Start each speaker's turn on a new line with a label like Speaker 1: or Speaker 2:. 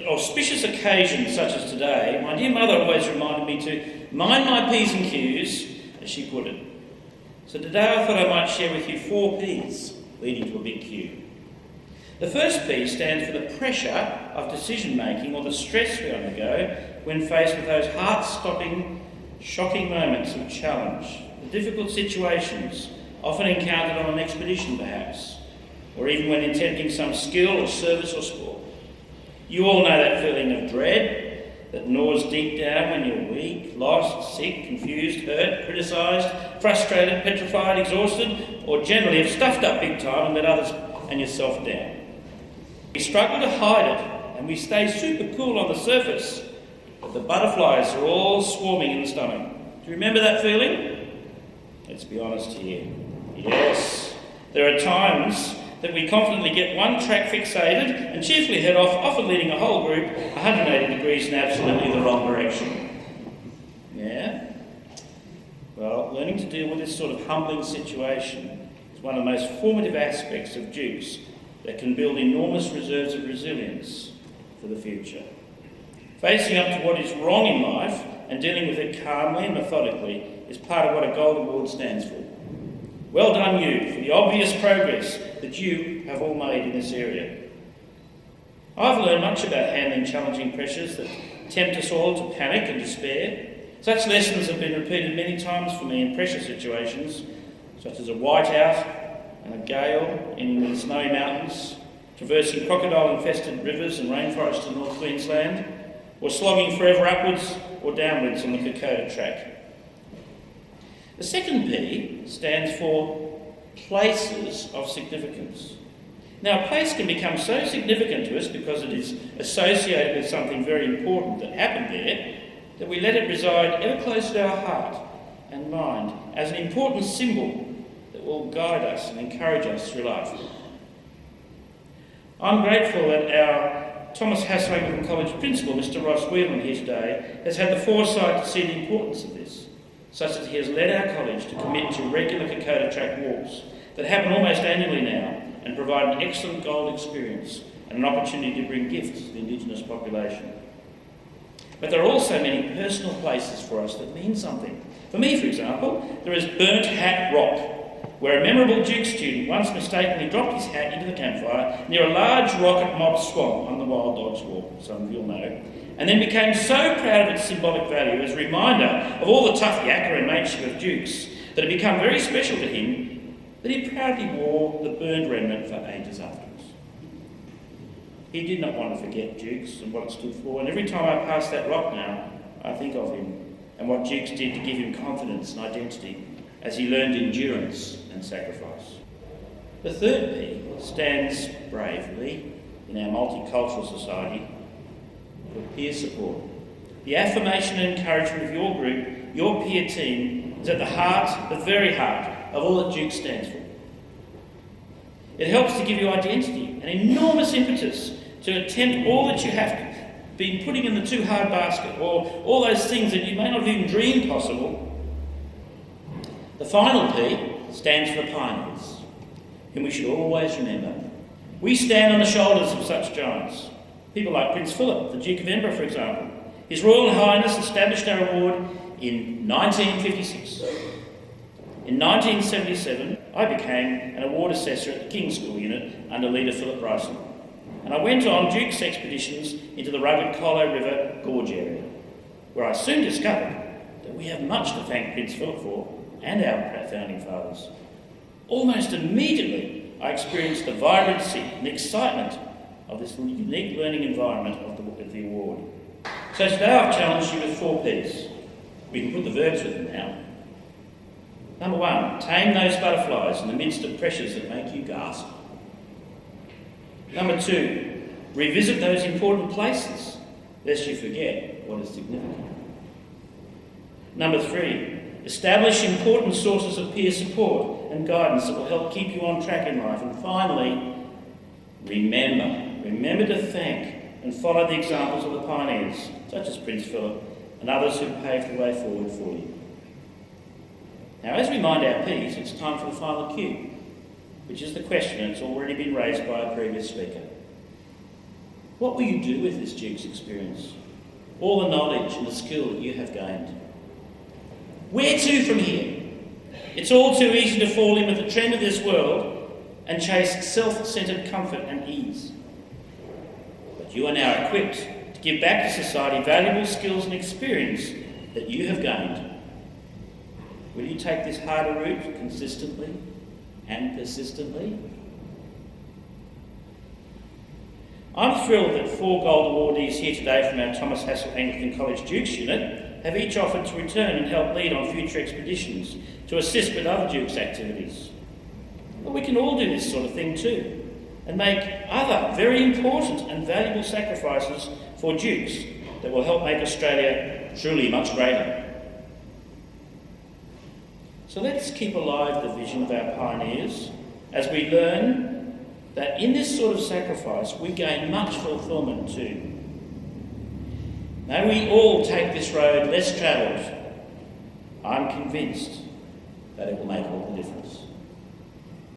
Speaker 1: auspicious occasions such as today, my dear mother always reminded me to mind my P's and Q's, as she put it. So today I thought I might share with you 4 P's leading to a big Q. The first P stands for the pressure of decision-making or the stress we undergo when faced with those heart-stopping, shocking moments of challenge, the difficult situations often encountered on an expedition perhaps, or even when attempting some skill or service or sport. You all know that feeling of dread that gnaws deep down when you're weak, lost, sick, confused, hurt, criticised, frustrated, petrified, exhausted, or generally have stuffed up big time and let others and yourself down. We struggle to hide it and we stay super cool on the surface, but the butterflies are all swarming in the stomach. Do you remember that feeling? Let's be honest here. Yes, there are times that we confidently get one track fixated and cheerfully head off, often leading a whole group 180 degrees in absolutely the wrong direction. Yeah? Well, learning to deal with this sort of humbling situation is one of the most formative aspects of Dukes that can build enormous reserves of resilience for the future. Facing up to what is wrong in life and dealing with it calmly and methodically is part of what a Gold Award stands for. Well done you for the obvious progress that you have all made in this area. I've learned much about handling challenging pressures that tempt us all to panic and despair. Such lessons have been repeated many times for me in pressure situations, such as a whiteout and a gale in the snowy mountains, traversing crocodile-infested rivers and rainforests in North Queensland, or slogging forever upwards or downwards on the Kokoda track. The second P stands for places of significance. Now, a place can become so significant to us because it is associated with something very important that happened there that we let it reside ever close to our heart and mind as an important symbol that will guide us and encourage us through life. I'm grateful that our Thomas Hassel Anglican College principal, Mr. Ross Whelan, here today, has had the foresight to see the importance of this, such that he has led our college to commit to regular Kokoda track walks that happen almost annually now and provide an excellent gold experience and an opportunity to bring gifts to the Indigenous population. But there are also many personal places for us that mean something. For me, for example, there is Burnt Hat Rock, where a memorable Duke student once mistakenly dropped his hat into the campfire near a large rock at Mob Swamp on the Wild Dogs Walk, some of you'll know, and then became so proud of its symbolic value as a reminder of all the tough yakka and mateship of Dukes that it became very special to him that he proudly wore the burned remnant for ages afterwards. He did not want to forget Dukes and what it stood for, and every time I pass that rock now, I think of him and what Dukes did to give him confidence and identity as he learned endurance and sacrifice. The third P stands bravely in our multicultural society for peer support. The affirmation and encouragement of your group, your peer team, is at the heart, the very heart, of all that Duke stands for. It helps to give you identity, an enormous impetus to attempt all that you have been putting in the too hard basket, or all those things that you may not have even dreamed possible. The final P stands for the pioneers, whom we should always remember. We stand on the shoulders of such giants. People like Prince Philip, the Duke of Edinburgh, for example. His Royal Highness established our award in 1956. In 1977, I became an award assessor at the King's School Unit under Leader Philip Bryson, and I went on Duke's expeditions into the rugged Colo River Gorge area, where I soon discovered that we have much to thank Prince Philip for and our founding fathers. Almost immediately, I experienced the vibrancy and excitement of this unique learning environment of the award. So today I've challenged you with 4 Ps. We can put the verbs with them now. Number 1, tame those butterflies in the midst of pressures that make you gasp. Number 2, revisit those important places, lest you forget what is significant. Number 3, establish important sources of peer support and guidance that will help keep you on track in life. And finally, remember to thank and follow the examples of the pioneers, such as Prince Philip and others who paved the way forward for you. Now, as we mind our Ps, it's time for the final Q, which is the question that's already been raised by a previous speaker. What will you do with this Duke's experience? All the knowledge and the skill that you have gained? Where to from here? It's all too easy to fall in with the trend of this world and chase self-centred comfort and ease. But you are now equipped to give back to society valuable skills and experience that you have gained. Will you take this harder route consistently and persistently? I'm thrilled that 4 gold awardees here today from our Thomas Hassell Anglican College Dukes unit have each offered to return and help lead on future expeditions to assist with other Dukes activities. But we can all do this sort of thing too, and make other very important and valuable sacrifices for Dukes that will help make Australia truly much greater. So let's keep alive the vision of our pioneers as we learn that in this sort of sacrifice we gain much fulfilment too. May we all take this road less travelled. I'm convinced that it will make all the difference.